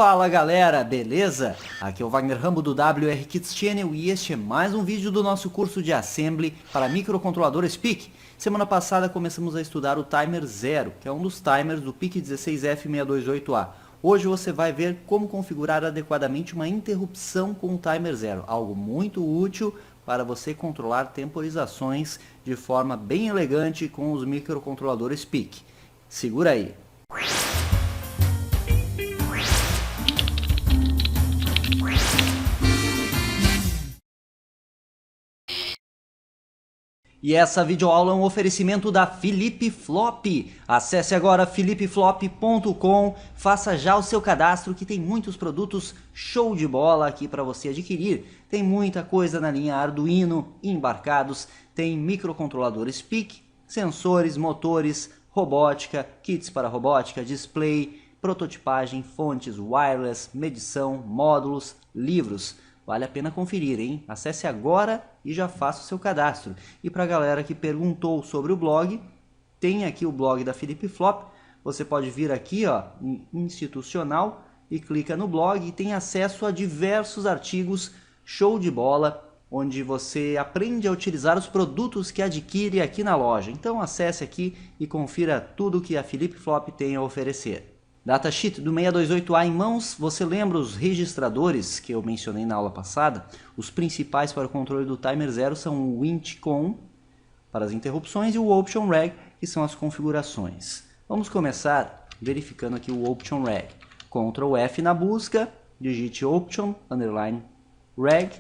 Fala galera, beleza? Aqui é o Wagner Rambo do WR Kids Channel e este é mais um vídeo do nosso curso de Assembly para microcontroladores PIC. Semana passada começamos a estudar o Timer 0, que é um dos timers do PIC 16F628A. Hoje você vai ver como configurar adequadamente uma interrupção com o Timer 0, algo muito útil para você controlar temporizações de forma bem elegante com os microcontroladores PIC. Segura aí! E essa videoaula é um oferecimento da Felipe Flop. Acesse agora philipeflop.com, faça já o seu cadastro que tem muitos produtos show de bola aqui para você adquirir. Tem muita coisa na linha Arduino, embarcados, tem microcontroladores PIC, sensores, motores, robótica, kits para robótica, display, prototipagem, fontes, wireless, medição, módulos, livros. Vale a pena conferir, hein? Acesse agora e já faça o seu cadastro. E para a galera que perguntou sobre o blog, tem aqui o blog da Felipe Flop. Você pode vir aqui, ó, em institucional e clica no blog e tem acesso a diversos artigos show de bola, onde você aprende a utilizar os produtos que adquire aqui na loja. Então acesse aqui e confira tudo que a Felipe Flop tem a oferecer. Datasheet do 628A em mãos, você lembra os registradores que eu mencionei na aula passada? Os principais para o controle do Timer 0 são o WinchCon, para as interrupções, e o OptionReg, que são as configurações. Vamos começar verificando aqui o OptionReg. Ctrl F na busca, digite Option_Reg,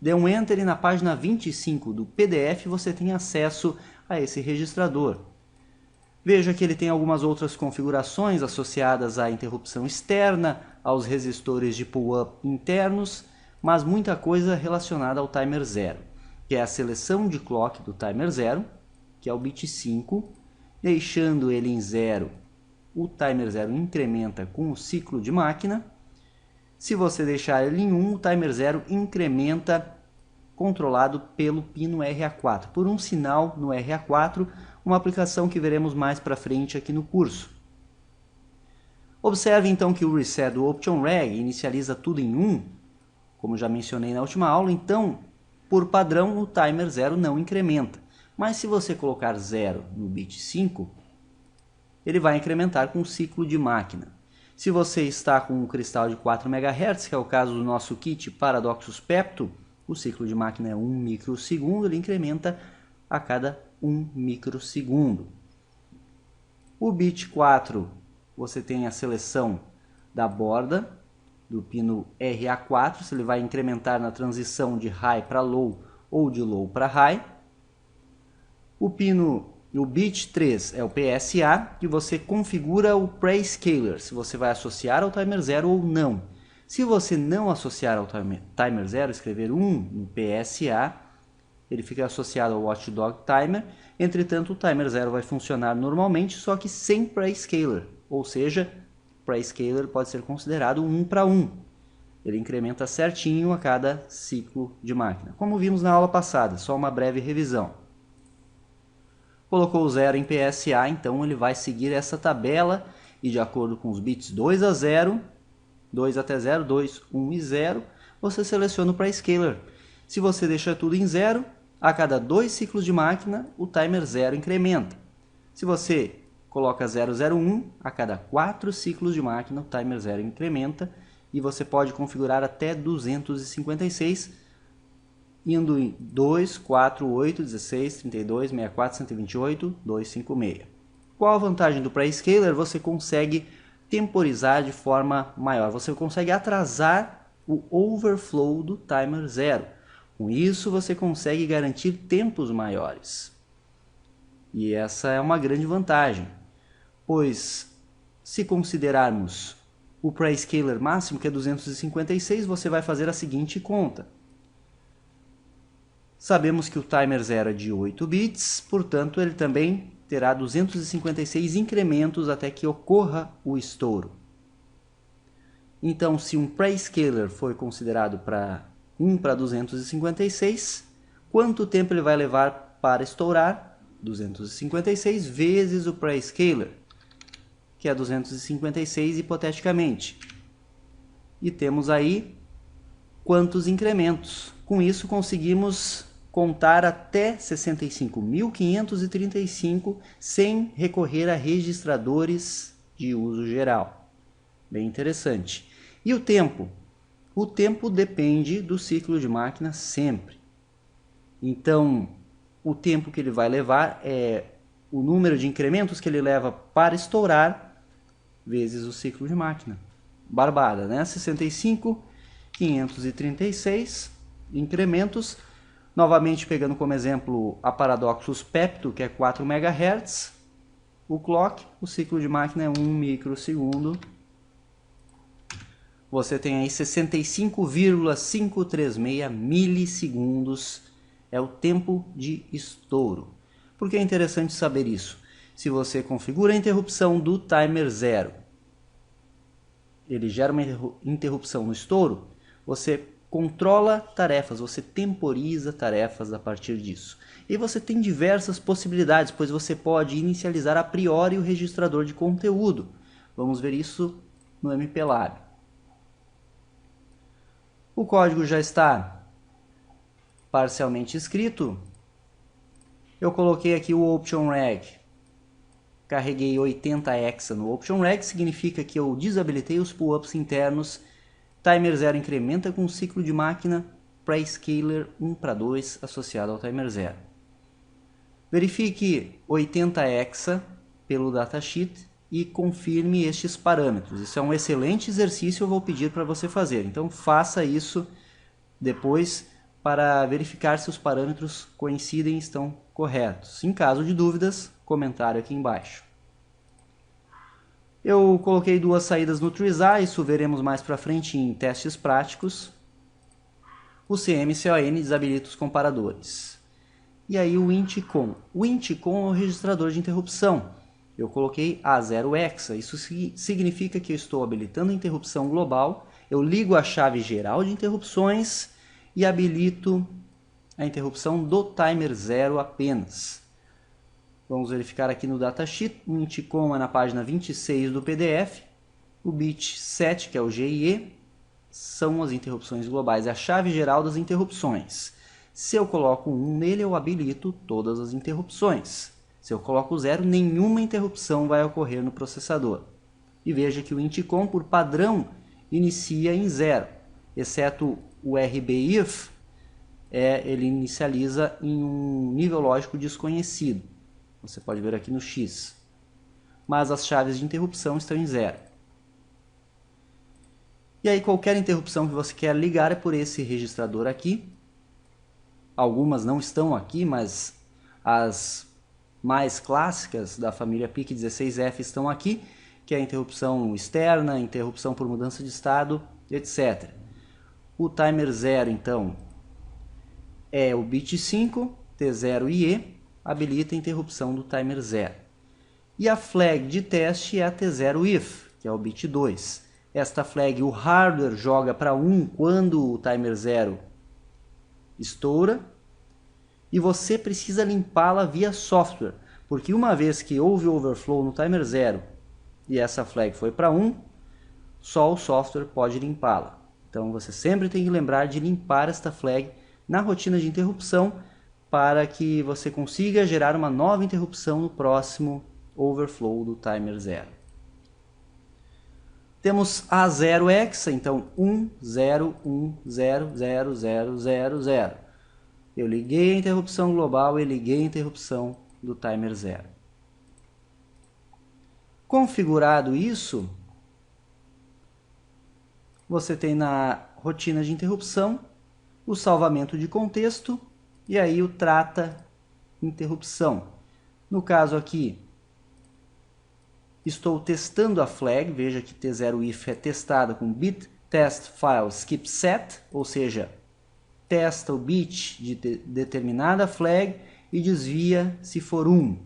dê um Enter e na página 25 do PDF você tem acesso a esse registrador. Veja que ele tem algumas outras configurações associadas à interrupção externa, aos resistores de pull-up internos, mas muita coisa relacionada ao Timer 0, que é a seleção de clock do Timer 0, que é o bit 5, deixando ele em 0, o Timer 0 incrementa com o ciclo de máquina. Se você deixar ele em 1, o Timer 0 incrementa controlado pelo pino RA4, por um sinal no RA4, uma aplicação que veremos mais para frente aqui no curso. Observe então que o reset do OptionReg inicializa tudo em 1, como já mencionei na última aula, então, por padrão, o Timer 0 não incrementa. Mas se você colocar 0 no bit 5, ele vai incrementar com o ciclo de máquina. Se você está com um cristal de 4 MHz, que é o caso do nosso kit Paradoxus Pepto, o ciclo de máquina é 1 microsegundo, ele incrementa a cada 1 microsegundo. O bit 4, você tem a seleção da borda do pino RA4, se ele vai incrementar na transição de high para low ou de low para high. O bit 3 é o PSA, que você configura o Prescaler, se você vai associar ao Timer 0 ou não. Se você não associar ao Timer 0, escrever 1 no PSA, ele fica associado ao Watchdog Timer. Entretanto, o Timer 0 vai funcionar normalmente, só que sem Prescaler. Ou seja, Prescaler pode ser considerado 1 para 1. Ele incrementa certinho a cada ciclo de máquina. Como vimos na aula passada, só uma breve revisão. Colocou o 0 em PSA, então ele vai seguir essa tabela e de acordo com os bits 2 a 0, 2 até 0, 2, 1 e 0, você seleciona o Prescaler. Se você deixar tudo em 0, a cada 2 ciclos de máquina, o Timer 0 incrementa. Se você coloca 001, a cada 4 ciclos de máquina, o Timer 0 incrementa. E você pode configurar até 256, indo em 2, 4, 8, 16, 32, 64, 128, 256. Qual a vantagem do Prescaler? Você consegue temporizar de forma maior. Você consegue atrasar o overflow do Timer 0. Com isso, você consegue garantir tempos maiores. E essa é uma grande vantagem, pois se considerarmos o Prescaler máximo, que é 256, você vai fazer a seguinte conta. Sabemos que o Timer 0 é de 8 bits, portanto, ele também terá 256 incrementos até que ocorra o estouro. Então, se um Prescaler foi considerado para 1 para 256, quanto tempo ele vai levar para estourar? 256 vezes o Prescaler, que é 256 hipoteticamente. e temos aí quantos incrementos. Com isso conseguimos contar até 65.535 sem recorrer a registradores de uso geral. Bem interessante. E o tempo? O tempo depende do ciclo de máquina sempre. Então, o tempo que ele vai levar é o número de incrementos que ele leva para estourar vezes o ciclo de máquina. Barbada, né? 65.536 incrementos. Novamente pegando como exemplo a Paradoxus Pepto, que é 4 MHz. O clock, o ciclo de máquina é 1 microsegundo. Você tem aí 65,536 milissegundos. É o tempo de estouro. Por que é interessante saber isso? Se você configura a interrupção do timer 0, ele gera uma interrupção no estouro, você controla tarefas, você temporiza tarefas a partir disso. E você tem diversas possibilidades, pois você pode inicializar a priori o registrador de conteúdo. Vamos ver isso no MPLAB. O código já está parcialmente escrito. Eu coloquei aqui o Option Reg. Carreguei 80 hexa no Option Reg, significa que eu desabilitei os pull-ups internos. Timer 0 incrementa com o ciclo de máquina Prescaler 1:2 associado ao Timer 0. Verifique 80 hexa pelo datasheet e confirme estes parâmetros. Isso é um excelente exercício, eu vou pedir para você fazer. Então faça isso depois para verificar se os parâmetros coincidem e estão corretos. Em caso de dúvidas, comentário aqui embaixo. Eu coloquei duas saídas no TreeSA, isso veremos mais para frente em testes práticos. O CM-CON desabilita os comparadores. E aí o INT-CON. O INT-CON é o registrador de interrupção. Eu coloquei A0 hexa, isso significa que eu estou habilitando a interrupção global, eu ligo a chave geral de interrupções e habilito a interrupção do timer 0 apenas. Vamos verificar aqui no datasheet, o INT-CON é na página 26 do PDF, o bit 7, que é o GIE, são as interrupções globais, é a chave geral das interrupções. Se eu coloco 1 nele, eu habilito todas as interrupções. Se eu coloco 0, nenhuma interrupção vai ocorrer no processador. E veja que o INT-CON, por padrão, inicia em 0, exceto o RB-IF, ele inicializa em um nível lógico desconhecido. Você pode ver aqui no X. Mas as chaves de interrupção estão em 0. E aí qualquer interrupção que você quer ligar é por esse registrador aqui. Algumas não estão aqui, mas as mais clássicas da família PIC16F estão aqui, que é a interrupção externa, interrupção por mudança de estado, etc. O timer 0, então, é o bit 5, T0 e E, habilita a interrupção do timer 0. E a flag de teste é a T0 if, que é o bit 2. Esta flag o hardware joga para 1 quando o timer 0 estoura, e você precisa limpá-la via software, porque uma vez que houve overflow no timer 0 e essa flag foi para 1, só o software pode limpá-la. Então você sempre tem que lembrar de limpar esta flag na rotina de interrupção para que você consiga gerar uma nova interrupção no próximo overflow do timer 0. Temos A0 hexa, então 1, 0, 1, 0, 0, 0, 0, 0. Eu liguei a interrupção global e liguei a interrupção do timer 0. Configurado isso, você tem na rotina de interrupção o salvamento de contexto e aí o trata interrupção. No caso aqui, estou testando a flag, veja que T0if é testada com bit test file skip set, ou seja, testa o bit de determinada flag e desvia se for 1.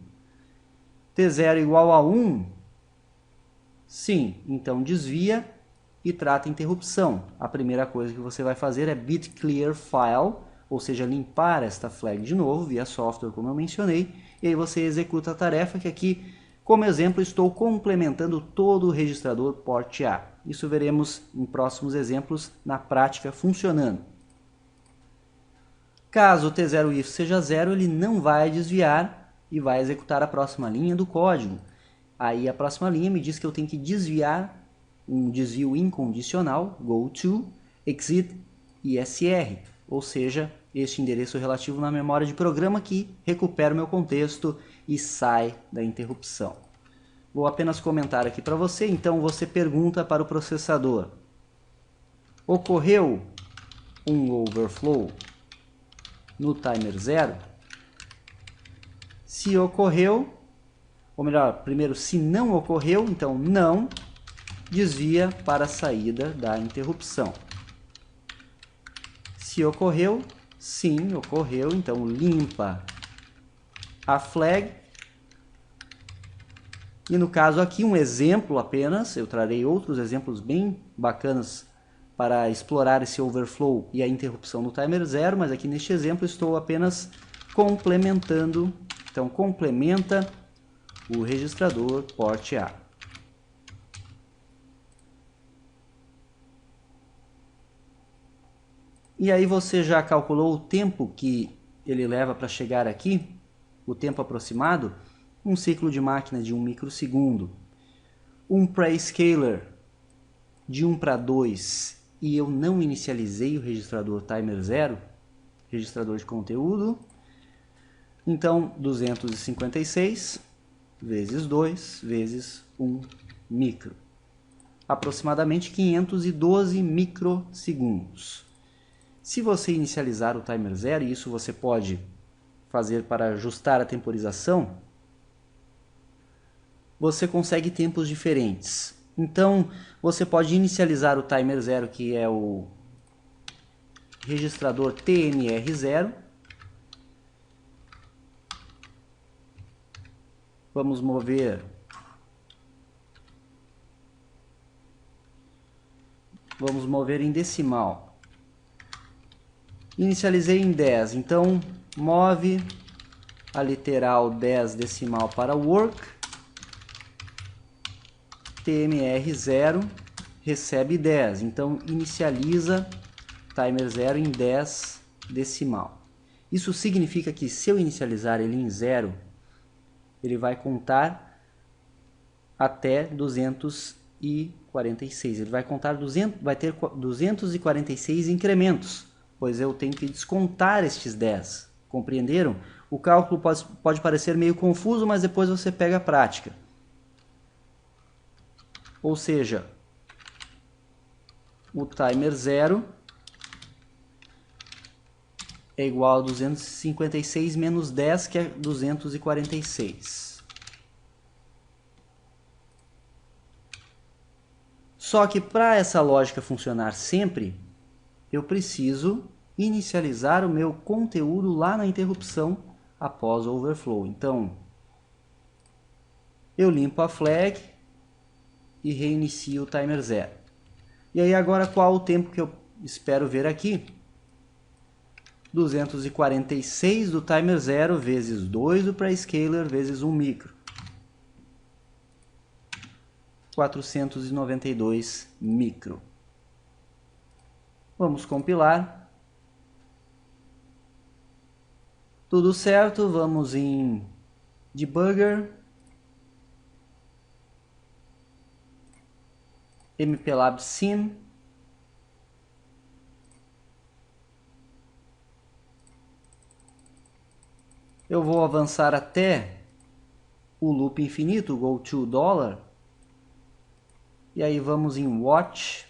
T0 igual a 1? Sim, então desvia e trata a interrupção. A primeira coisa que você vai fazer é bit clear file, ou seja, limpar esta flag de novo via software, como eu mencionei, e aí você executa a tarefa que aqui, como exemplo, estou complementando todo o registrador port A. Isso veremos em próximos exemplos na prática funcionando. Caso o T0if seja 0, ele não vai desviar e vai executar a próxima linha do código. Aí a próxima linha me diz que eu tenho que desviar um desvio incondicional, goTo, exit e SR, ou seja, este endereço relativo na memória de programa que recupera o meu contexto e sai da interrupção. Vou apenas comentar aqui para você, então você pergunta para o processador: ocorreu um overflow no timer 0? Se ocorreu, ou melhor, primeiro, se não ocorreu, então não, desvia para a saída da interrupção. Se ocorreu, sim, ocorreu, então limpa a flag. E no caso aqui, um exemplo apenas, eu trarei outros exemplos bem bacanas para explorar esse overflow e a interrupção no timer 0, mas aqui neste exemplo estou apenas complementando. Então, complementa o registrador port A. E aí você já calculou o tempo que ele leva para chegar aqui? O tempo aproximado? Um ciclo de máquina de 1 microsegundo. Um prescaler de 1 para 2 e eu não inicializei o registrador timer 0, registrador de conteúdo. Então, 256 vezes 2 vezes 1 micro. Aproximadamente 512 microsegundos. Se você inicializar o timer 0, e isso você pode fazer para ajustar a temporização, você consegue tempos diferentes. Então, você pode inicializar o timer 0, que é o registrador TMR0. Vamos mover em decimal. Inicializei em 10, então move a literal 10 decimal para work. TMR0 recebe 10, então inicializa timer 0 em 10 decimal. Isso significa que se eu inicializar ele em 0, ele vai contar até 246. Ele vai contar vai ter 246 incrementos, pois eu tenho que descontar estes 10. Compreenderam? O cálculo pode parecer meio confuso, mas depois você pega a prática. Ou seja, o timer 0 é igual a 256 menos 10, que é 246. Só que para essa lógica funcionar sempre, eu preciso inicializar o meu conteúdo lá na interrupção após o overflow. Então, eu limpo a flag e reinicio o timer 0. E aí agora qual o tempo que eu espero ver aqui? 246 do timer 0 vezes 2 do prescaler vezes 1 micro. 492 micro. Vamos compilar. Tudo certo, vamos em debugger. mplab sim. Eu vou avançar até o loop infinito, goTo $. E aí vamos em watch,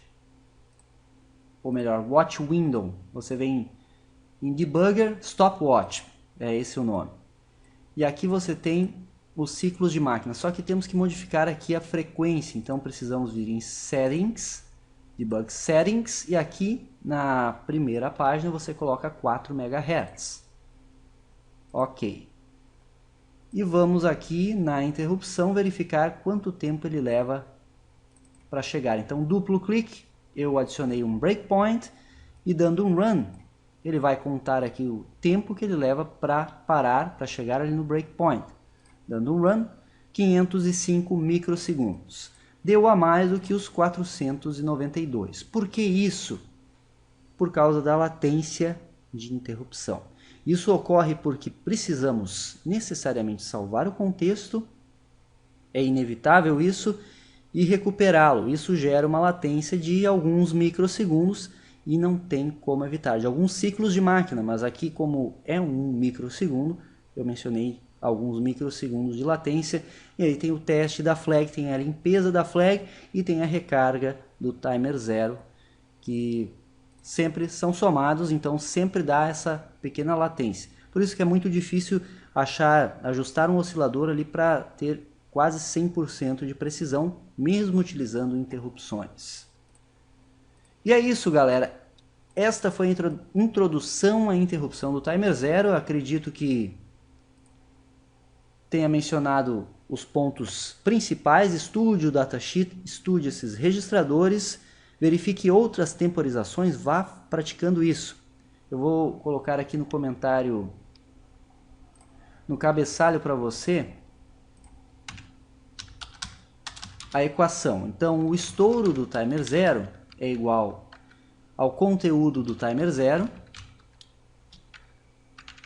ou melhor, watch window. Você vem em debugger, stopwatch, é esse o nome. E aqui você tem os ciclos de máquina, só que temos que modificar aqui a frequência. Então precisamos vir em settings, debug settings, e aqui na primeira página você coloca 4 MHz. Ok. E vamos aqui na interrupção verificar quanto tempo ele leva para chegar. Então, duplo clique, eu adicionei um breakpoint e dando um run, ele vai contar aqui o tempo que ele leva para parar, para chegar ali no breakpoint. Dando um run, 505 microsegundos. deu a mais do que os 492. Por que isso? Por causa da latência de interrupção. Isso ocorre porque precisamos necessariamente salvar o contexto, é inevitável isso, e recuperá-lo. Isso gera uma latência de alguns microsegundos e não tem como evitar. De alguns ciclos de máquina, mas aqui como é 1 microsegundo, eu mencionei alguns microsegundos de latência. E aí tem o teste da flag, tem a limpeza da flag e tem a recarga do timer 0, que sempre são somados, então sempre dá essa pequena latência. Por isso que é muito difícil ajustar um oscilador ali para ter quase 100% de precisão, mesmo utilizando interrupções. E é isso, galera. Esta foi a introdução à interrupção do timer 0. Acredito que tenha mencionado os pontos principais. Estude o datasheet, estude esses registradores, verifique outras temporizações, vá praticando isso. Eu vou colocar aqui no comentário, no cabeçalho para você, a equação. Então, o estouro do timer 0 é igual ao conteúdo do timer 0,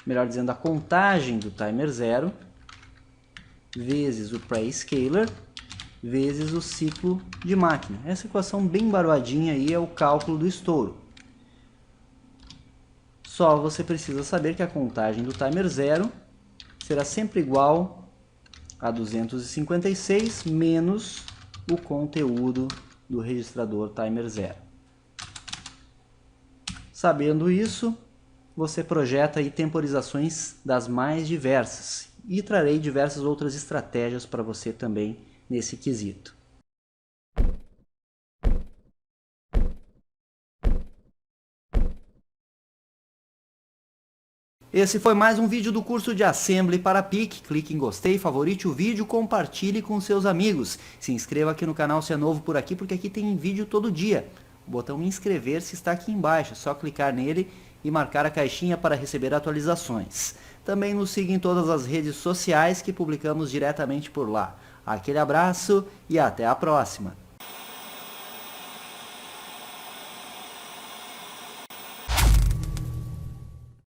melhor dizendo, a contagem do timer 0, vezes o pré-scaler, vezes o ciclo de máquina. Essa equação bem barbadinha aí é o cálculo do estouro. Só você precisa saber que a contagem do timer 0 será sempre igual a 256 menos o conteúdo do registrador timer 0. Sabendo isso, você projeta aí temporizações das mais diversas e trarei diversas outras estratégias para você também nesse quesito. Esse foi mais um vídeo do curso de Assembly para PIC. Clique em gostei, favorite o vídeo, compartilhe com seus amigos. Se inscreva aqui no canal se é novo por aqui, porque aqui tem vídeo todo dia. O botão inscrever-se está aqui embaixo, é só clicar nele e marcar a caixinha para receber atualizações. Também nos siga em todas as redes sociais que publicamos diretamente por lá. Aquele abraço e até a próxima!